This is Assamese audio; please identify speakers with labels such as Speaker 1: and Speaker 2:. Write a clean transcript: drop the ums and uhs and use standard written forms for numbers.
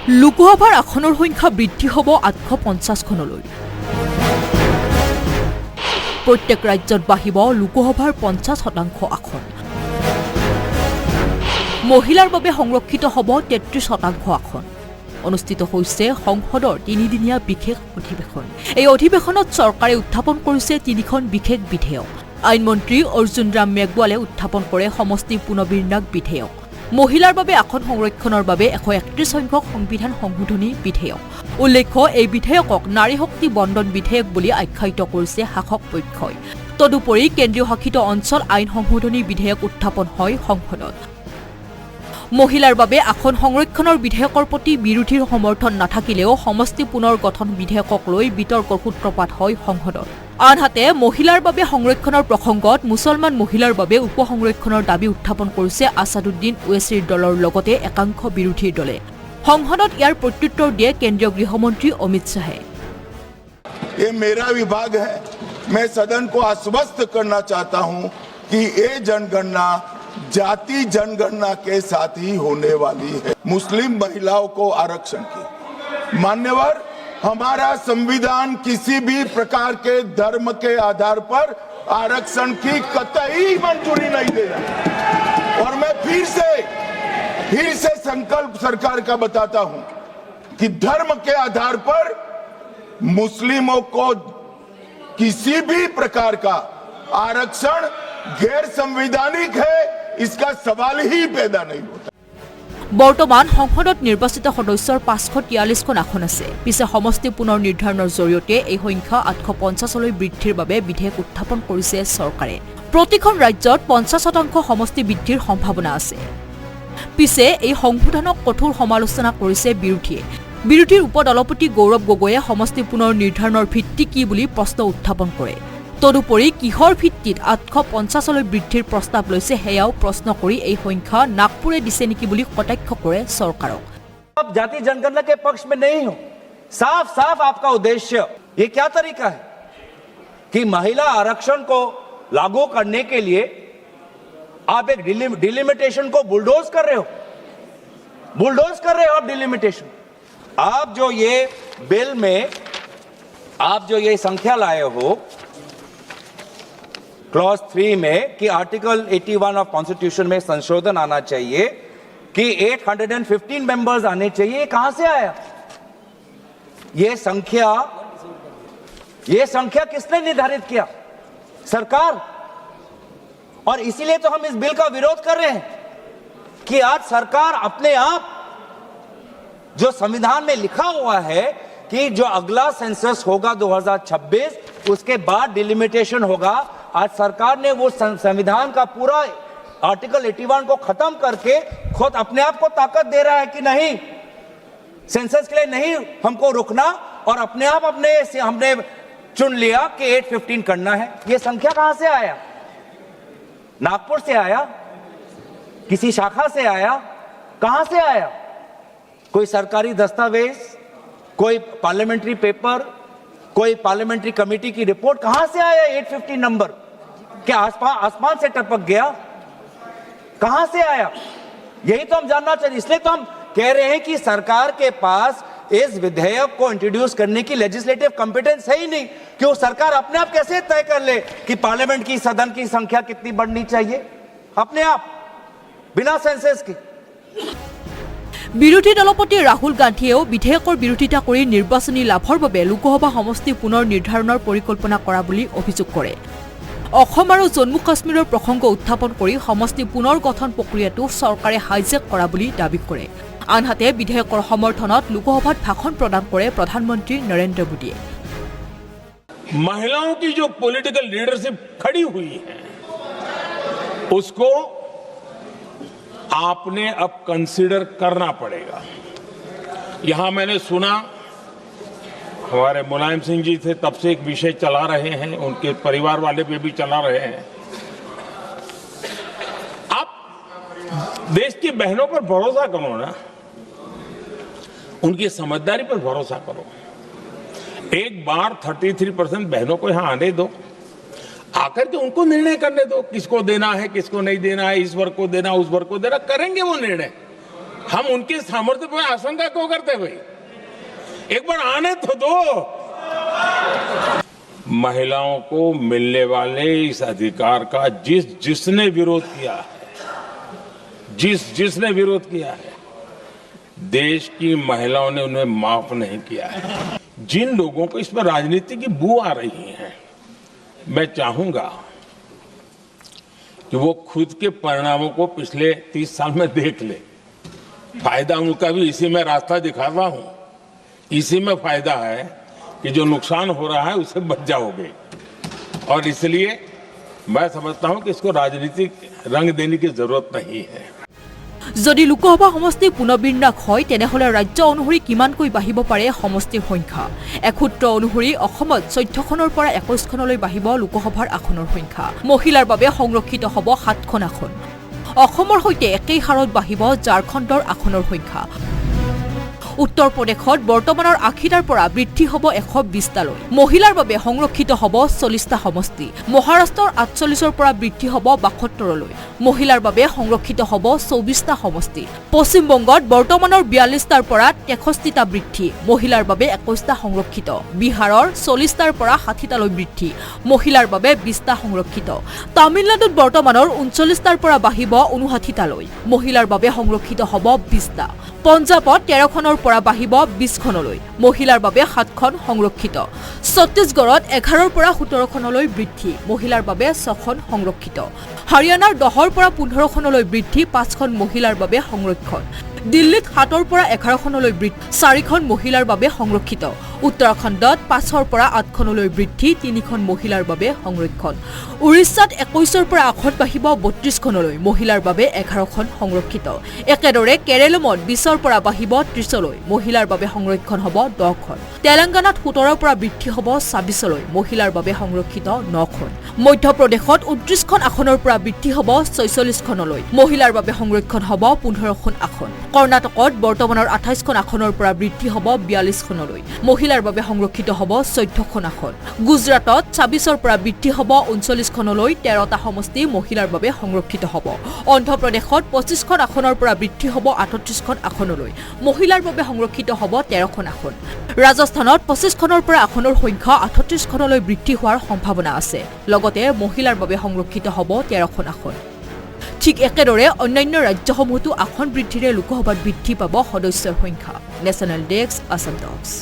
Speaker 1: লোকসভাৰ আসনৰ সংখ্যা বৃদ্ধি হ'ব 850খনলৈ। প্ৰত্যেক ৰাজ্যত বাঢ়িব লোকসভাৰ 50% আসন। মহিলাৰ বাবে সংৰক্ষিত হ'ব 33% আসন। অনুষ্ঠিত হৈছে সংসদৰ 3দিনীয়া বিশেষ অধিৱেশন। এই অধিৱেশনত চৰকাৰে উত্থাপন কৰিছে 3খন বিশেষ বিধেয়ক। আইনমন্ত্ৰী অৰ্জুন ৰাম মেঘৱালে উত্থাপন কৰে সমষ্টি পুনৰ্বিন্যাস বিধেয়ক। মহিলাৰ বাবে আসন সংৰক্ষণৰ বাবে 131 সংখ্যক সংবিধান সংশোধনী বিধেয়ক। উল্লেখ্য, এই বিধেয়কক নাৰী শক্তি বন্ধন বিধেয়ক বুলি আখ্যায়িত কৰিছে শাসক পক্ষই। তদুপৰি কেন্দ্ৰীয় শাসিত অঞ্চল আইন সংশোধনী বিধেয়ক উত্থাপন হয় সংসদত। মহিলাৰ বাবে আসন সংৰক্ষণৰ বিধেয়কৰ প্ৰতি বিৰোধীৰ সমৰ্থন নাথাকিলেও সমষ্টি পুনৰ গঠন বিধেয়কক লৈ বিতৰ্কৰ সূত্ৰপাত হয় সংসদত। আনহাতে মহিলাৰ বাবে সংৰক্ষণৰ প্ৰসংগত মুছলমান মহিলাৰ বাবে উপ সংৰক্ষণৰ দাবী উত্থাপন কৰিছে আছাদুদ্দিন ওৱেচিৰ দলৰ লগতে একাংশ বিৰোধীৰ দলে। সংসদত ইয়াৰ প্ৰত্যুত্তৰ দিয়ে কেন্দ্ৰীয় গৃহমন্ত্ৰী অমিত শ্বাহে।
Speaker 2: ये मेरा विभाग है। मैं सदन को आश्वस्त करना चाहता हूं कि ये जनगणना जाति जनगणना के साथ ही होने वाली है। मुस्लिम महिलाओं को आरक्षण की मान्यवर, हमारा संविधान किसी भी प्रकार के धर्म के आधार पर आरक्षण की कतई मंजूरी नहीं दे रहा। और मैं फिर से संकल्प सरकार का बताता हूं कि धर्म के आधार पर मुस्लिमों को किसी भी प्रकार का आरक्षण गैर संवैधानिक है, इसका सवाल ही पैदा नहीं होता।
Speaker 1: বৰ্তমান সংসদত নিৰ্বাচিত সদস্যৰ 543খন আসন আছে। পিছে সমষ্টি পুনৰ নিৰ্ধাৰণৰ জৰিয়তে এই সংখ্যা 850লৈ বৃদ্ধিৰ বাবে বিধেয়ক উত্থাপন কৰিছে চৰকাৰে। প্ৰতিখন ৰাজ্যত 50% সমষ্টি বৃদ্ধিৰ সম্ভাৱনা আছে। পিছে এই সংশোধনক কঠোৰ সমালোচনা কৰিছে বিৰোধীয়ে। বিৰোধীৰ উপদলপতি গৌৰৱ গগৈয়ে সমষ্টি পুনৰ নিৰ্ধাৰণৰ ভিত্তি কি বুলি প্ৰশ্ন উত্থাপন কৰে। তদুপৰি কিহৰ ভিত্তিত 850লৈ বৃদ্ধিৰ প্ৰস্তাৱ লৈছে সেয়াও প্ৰশ্ন কৰি এই সংখ্যা নাগপুৰে দিছে নেকি বুলি কটাক্ষ কৰে চৰকাৰক।
Speaker 3: आप जाति जनगणना के पक्ष में नहीं हो। साफ साफ आपका उद्देश्य ये क्या तरीका है कि महिला आरक्षण को लागू करने के लिए आप एक डिलिमिटेशन को बुलडोज कर रहे हो। आप डिलिमिटेशन। आप जो ये बिल में आप जो ये संख्या लाए हो क्लॉज 3 में कि आर्टिकल 81 ऑफ कॉन्स्टिट्यूशन में संशोधन आना चाहिए कि 815 मेंबर्स आने चाहिए, कहां से आया ये संख्या किसने निर्धारित किया? सरकार। और इसीलिए तो हम इस बिल का विरोध कर रहे हैं कि आज सरकार अपने आप जो संविधान में लिखा हुआ है कि जो अगला सेंसस होगा 2026 उसके बाद डिलिमिटेशन होगा, आज सरकार ने वो संविधान का पूरा आर्टिकल 81 को खत्म करके खुद अपने आप को ताकत दे रहा है कि नहीं, सेंसस के लिए नहीं हमको रुकना और अपने आप हमने चुन लिया कि 815 करना है। ये संख्या कहां से आया? नागपुर से आया? किसी शाखा से आया? कहां से आया? कोई सरकारी दस्तावेज, कोई पार्लियामेंट्री पेपर, कोई पार्लियामेंट्री कमेटी की रिपोर्ट, कहां से आया 815 नंबर? क्या आसमान से टपक गया? कहां से आया? यही तो हम जानना चाहिए। इसलिए तो हम कह रहे हैं कि सरकार के पास इस विधेयक को इंट्रोड्यूस करने की लेजिस्लेटिव कॉम्पिटेंस है ही नहीं कि वो सरकार अपने आप कैसे तय कर ले कि पार्लियामेंट की सदन की संख्या कितनी बढ़नी चाहिए, अपने आप बिना सेंसस के।
Speaker 1: বিৰোধী দলপতি ৰাহুল গান্ধীয়েও বিধেয়কৰ বিৰোধিতা কৰি নিৰ্বাচনী লাভৰ বাবে লোকসভা সমষ্টি পুনৰ নিৰ্ধাৰণৰ পৰিকল্পনা কৰা বুলি অভিযোগ কৰে। অসম আৰু জম্মু কাশ্মীৰৰ প্ৰসংগ উত্থাপন কৰি সমষ্টি পুনৰ গঠন প্ৰক্ৰিয়াটো চৰকাৰে হাইজেক কৰা বুলি দাবী কৰে। আনহাতে বিধেয়কৰ সমৰ্থনত লোকসভাত ভাষণ প্ৰদান কৰে প্ৰধানমন্ত্ৰী নৰেন্দ্ৰ মোদীয়ে।
Speaker 4: महिलाओं की जो पॉलिटिकल लीडरशिप खड़ी हुई है उसको आपने अब कंसीडर करना पड़ेगा। यहां मैंने सुना हमारे मुलायम सिंह जी थे, तब से एक विषय चला रहे हैं, उनके परिवार वाले पे भी चला रहे हैं। आप देश की बहनों पर भरोसा करो ना, उनकी समझदारी पर भरोसा करो। एक बार 33% बहनों को यहां आने दो, आकर के उनको निर्णय करने दो किसको देना है किसको नहीं देना है, इस वर्ग को देना उस वर्ग को देना, करेंगे वो निर्णय। हम उनके सामर्थ्य पर आशंका क्यों करते भाई? एक बार आने तो दो। महिलाओं को मिलने वाले इस अधिकार का जिसने विरोध किया है, जिसने विरोध किया है, देश की महिलाओं ने उन्हें माफ नहीं किया है। जिन लोगों को इस पर राजनीति की बू आ रही है, मैं चाहूंगा कि वो खुद के परिणामों को पिछले 30 साल में देख ले। फायदा उनका भी इसी में रास्ता दिखा रहा हूं। इसी में फायदा है कि जो नुकसान हो रहा है उससे बच जाओगे। और इसलिए मैं समझता हूं कि इसको राजनीतिक रंग देने की जरूरत नहीं है।
Speaker 1: যদি লোকসভা সমষ্টি পুনৰ্বিন্যাস হয় তেনেহলে ৰাজ্য অনুসৰি কিমানকৈ বাঢ়িব পাৰে সমষ্টিৰ সংখ্যা? এক সূত্ৰ অনুসৰি অসমত 14খনৰ পৰা 21খনলৈ বাঢ়িব লোকসভাৰ আসনৰ সংখ্যা। মহিলাৰ বাবে সংৰক্ষিত হ'ব 7খন আসন। অসমৰ সৈতে একেই হাৰত বাঢ়িব ঝাৰখণ্ডৰ আসনৰ সংখ্যা। উত্তৰ প্ৰদেশত বৰ্তমানৰ 80টাৰ পৰা বৃদ্ধি হ'ব 120টালৈ। মহিলাৰ বাবে সংৰক্ষিত হ'ব 40টা সমষ্টি। মহাৰাষ্ট্ৰৰ 48ৰ পৰা বৃদ্ধি হ'ব 72লৈ। মহিলাৰ বাবে সংৰক্ষিত হ'ব 24টা সমষ্টি। পশ্চিম বংগত বৰ্তমানৰ 42টাৰ পৰা 63টা বৃদ্ধি। মহিলাৰ বাবে 21টা সংৰক্ষিত। বিহাৰৰ 40টাৰ পৰা 60টালৈ বৃদ্ধি। মহিলাৰ বাবে 20টা সংৰক্ষিত। তামিলনাডুত বৰ্তমানৰ 39টাৰ পৰা বাঢ়িব 59টালৈ। মহিলাৰ বাবে সংৰক্ষিত হ'ব 20টা। পঞ্জাবত 13খনৰ পৰা বাঢ়িব 20খনলৈ। মহিলাৰ বাবে 7খন সংৰক্ষিত। ছত্তীশগড়ত 11ৰ পৰা 17খনলৈ বৃদ্ধি। মহিলাৰ বাবে 6খন সংৰক্ষিত। হাৰিয়ানাৰ 10ৰ পৰা 15খনলৈ বৃদ্ধি। 5খন মহিলাৰ বাবে সংৰক্ষণ। দিল্লীত 7ৰ পৰা 11খনলৈ বৃদ্ধি। 4খন মহিলাৰ বাবে সংৰক্ষিত। উত্তৰাখণ্ডত 5ৰ পৰা 8খনলৈ বৃদ্ধি। 3খন মহিলাৰ বাবে সংৰক্ষণ। উৰিষ্যাত 21ৰ পৰা 8খন বাঢ়িব 32খনলৈ। মহিলাৰ বাবে 11খন সংৰক্ষিত। একেদৰে কেৰেলাত 20ৰ পৰা বাঢ়িব 30লৈ। মহিলাৰ বাবে সংৰক্ষণ হ'ব 10খন। তেলেংগানাত 17ৰ পৰা বৃদ্ধি হ'ব 26লৈ। মহিলাৰ বাবে সংৰক্ষিত 9খন। মধ্যপ্ৰদেশত 29খন আসনৰ পৰা বৃদ্ধি হ'ব 46খনলৈ। মহিলাৰ বাবে সংৰক্ষণ হ'ব 15খন আসন। কৰ্ণাটকত বৰ্তমানৰ 28খন আসনৰ পৰা বৃদ্ধি হ'ব 42খনলৈ। মহিলাৰ বাবে সংৰক্ষিত হ'ব 14খন আসন। গুজৰাটত 26ৰ পৰা বৃদ্ধি হ'ব 39খনলৈ। 13টা সমষ্টি মহিলাৰ বাবে সংৰক্ষিত হ'ব। অন্ধ্ৰপ্ৰদেশত 25খন আসনৰ পৰা বৃদ্ধি হ'ব 38খন আসনলৈ। মহিলাৰ বাবে সংৰক্ষিত হ'ব 13খন আসন। ৰাজস্থানত 25খনৰ পৰা আসনৰ সংখ্যা 38খনলৈ বৃদ্ধি হোৱাৰ সম্ভাৱনা আছে। লগতে মহিলাৰ বাবে সংৰক্ষিত হ'ব 13খন আসন। ঠিক একেদৰে অন্যান্য ৰাজ্যসমূহতো আসন বৃদ্ধিৰে লোকসভাত বৃদ্ধি পাব সদস্যৰ সংখ্যা। নেশ্যনেল ডেস্ক, আসাম টক্স।